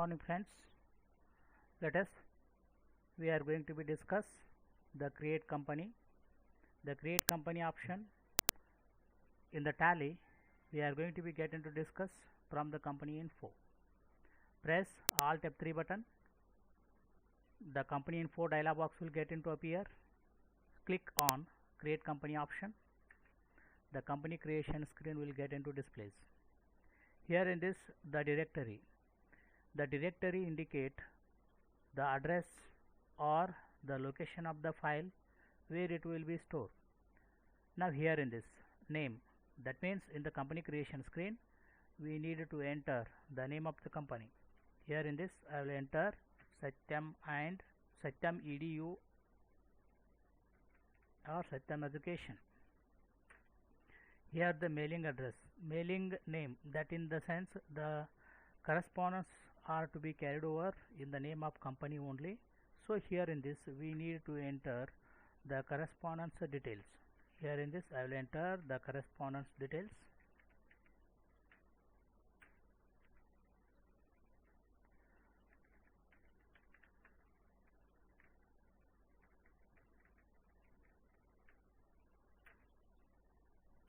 Morning friends, let us we are going to be discuss the create company option in the tally. We are going to be getting to discuss from the company info. Press alt F3 button, the company info dialog box will get into appear. Click on create company option, the company creation screen will get into displays. Here in this the directory indicate the address or the location of the file where it will be stored. Now here in this name, that means in the company creation screen we need to enter the name of the company. Here in this I will enter Satyam and Satyam Edu or Satyam Education. Here the mailing address, mailing name, that in the sense the correspondence are to be carried over in the name of company only. So here in this we need to enter the correspondence details. Here in this I will enter the correspondence details.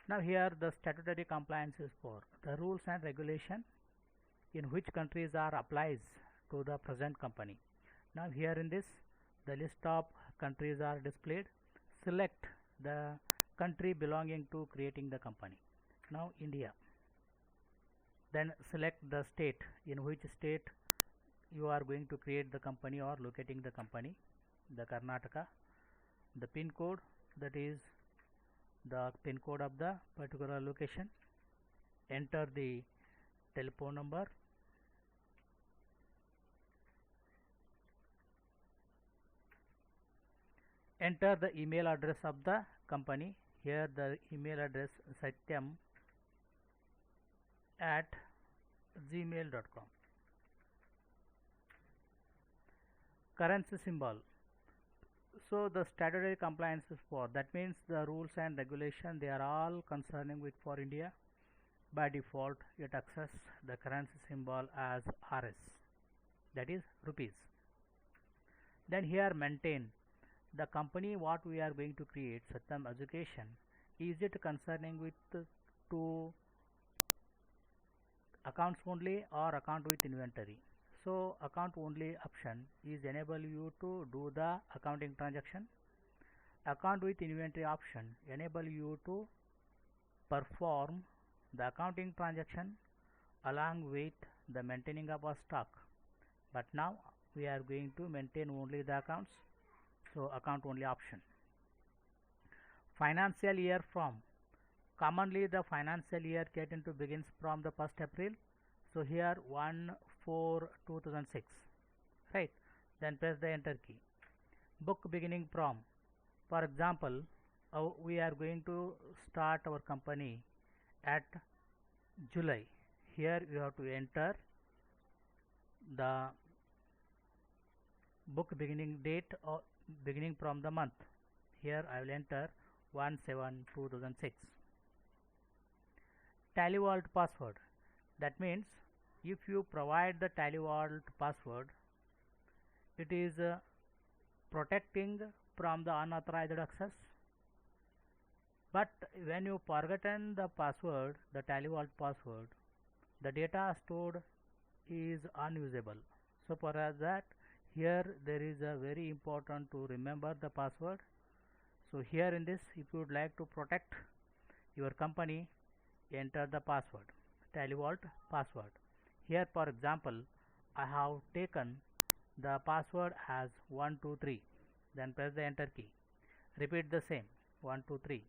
Now here the statutory compliance is for the rules and regulation in which countries are applies to the present company. Now here in this the list of countries are displayed. Select the country belonging to creating the company. Now India. Then select the state, in which state you are going to create the company or locating the company, the Karnataka. The pin code, that is the pin code of the particular location. Enter the telephone number. Enter the email address of the company. Here the email address satyam@gmail.com. Currency symbol. So the statutory compliance is for, that means the rules and regulation they are all concerning with for India. By default it accepts the currency symbol as RS, that is rupees. Then here maintain the company what we are going to create, Satyam Education, is it concerning with two accounts only or account with inventory. So account only option is enable you to do the accounting transaction. Account with inventory option enable you to perform the accounting transaction along with the maintaining of a stock. But now we are going to maintain only the accounts, so account only option. Financial year from, commonly the financial year get into begins from the 1st April. So here 1/4/2006, right? Then press the enter key. Book beginning from, for example we are going to start our company at July. Here you have to enter the book beginning date or beginning from the month. Here I will enter 1/7/2006. Tally vault password, that means if you provide the tally vault password, it is protecting from the unauthorized access. But when you forgotten the password, the tally vault password, the data stored is unusable. So for that, here there is a very important to remember the password. So here in this, if you would like to protect your company, enter the password, tally vault password. Here for example I have taken the password as 123. Then press the enter key. Repeat the same 123.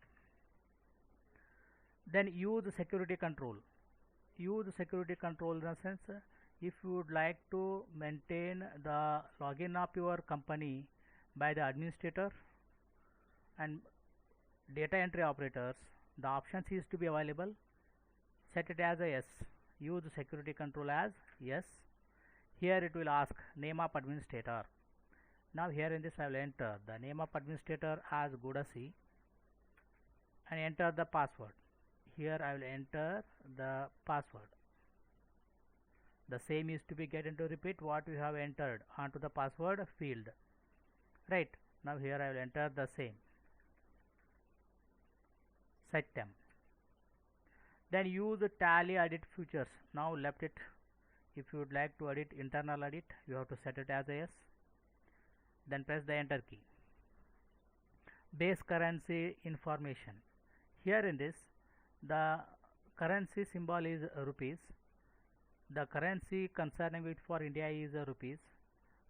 Then use security control. Use security control in the sense, if you would like to maintain the login of your company by the administrator and data entry operators, the options is to be available. Set it as a yes. Use security control as yes. Here it will ask name of administrator. Now here in this I will enter the name of administrator as Gudasi and enter the password. Here I will enter the password. the same is to be get into repeat what we have entered onto the password field. Right, now here I will enter the same set them. Then use tally edit features. Now left it. If you would like to edit internal edit, you have to set it as a yes. Then press the enter key. Base currency information. Here in this, the currency symbol is rupees. The currency concerning it for India is rupees.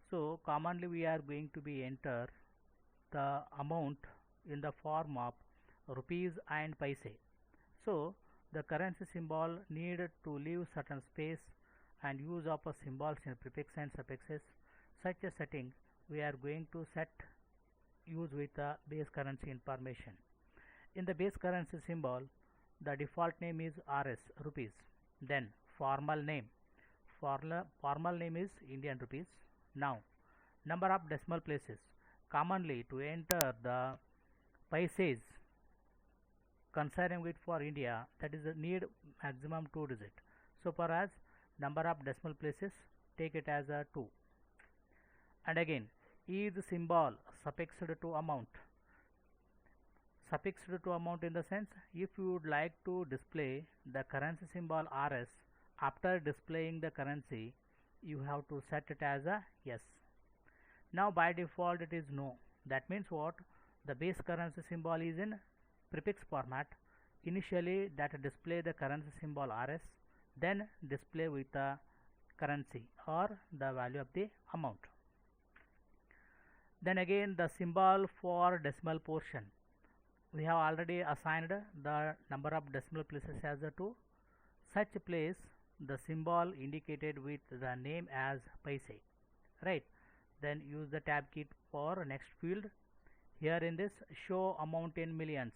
So commonly we are going to be enter the amount in the form of rupees and paise. So the currency symbol need to leave certain space and use of a symbols in prefix and suffixes. Such a setting we are going to set use with the base currency information. In the base currency symbol, the default name is RS rupees. Then formal name. Formal name is Indian rupees. Now number of decimal places. Commonly to enter the paises concerning with for India, that is the need maximum 2 digit. So for us number of decimal places, take it as a 2. And again is symbol suffixed to amount. Suffixed to amount in the sense, if you would like to display the currency symbol RS after displaying the currency, you have to set it as a yes. Now by default it is no. That means what? The base currency symbol is in prefix format. Initially that display the currency symbol RS, then display with the currency or the value of the amount. Then again the symbol for decimal portion. We have already assigned the number of decimal places as a 2. Such place the symbol indicated with the name as paise. Right. Then use the tab key for next field. Here in this show amount in millions.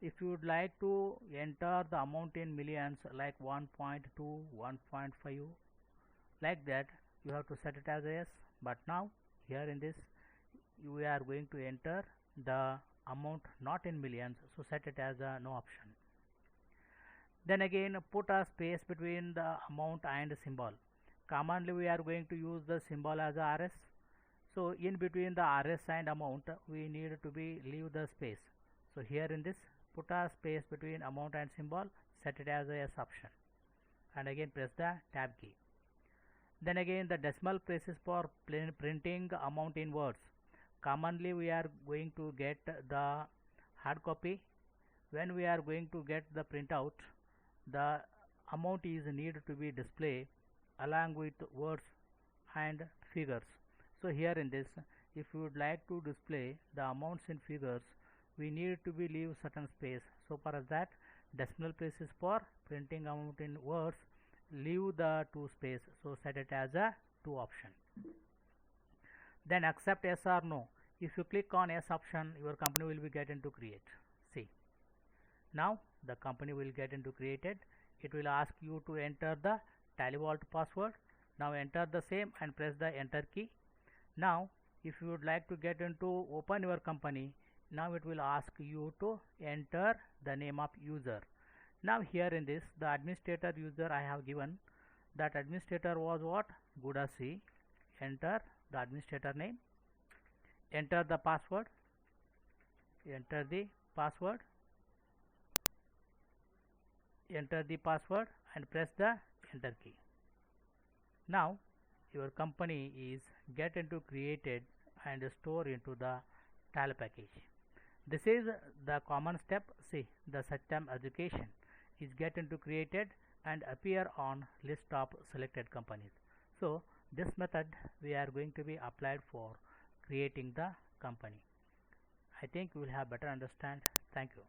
If you would like to enter the amount in millions like 1.2, 1.5 like that, you have to set it as a yes. But now here in this we are going to enter the amount not in millions, so set it as a no option. Then again put a space between the amount and symbol. Commonly we are going to use the symbol as a RS. So in between the RS and amount we need to be leave the space. So here in this put a space between amount and symbol, set it as a yes option, and again press the tab key. Then again the decimal places for printing amount in words. Commonly we are going to get the hard copy. When we are going to get the printout, the amount is needed to be displayed along with words and figures. So here in this, if you would like to display the amounts in figures, we need to be leave certain space. So for that decimal places for printing amount in words, leave the 2 space, so set it as a 2 option. Then accept yes or no. If you click on yes option, your company will be get into create. See, now the company will get into created. It will ask you to enter the TallyVault password. Now enter the same and press the enter key. Now if you would like to get into open your company, now it will ask you to enter the name of user. Now here in this the administrator user I have given, that administrator was what? Gudasi. Enter the administrator name, enter the password, enter the password, enter the password and press the enter key. Now your company is get into created and store into the Tally package. This is the common step. See, the Satyam education is get into created and appear on list of selected companies. So this method we are going to be applied for creating the company. I think you will have better understand. Thank you.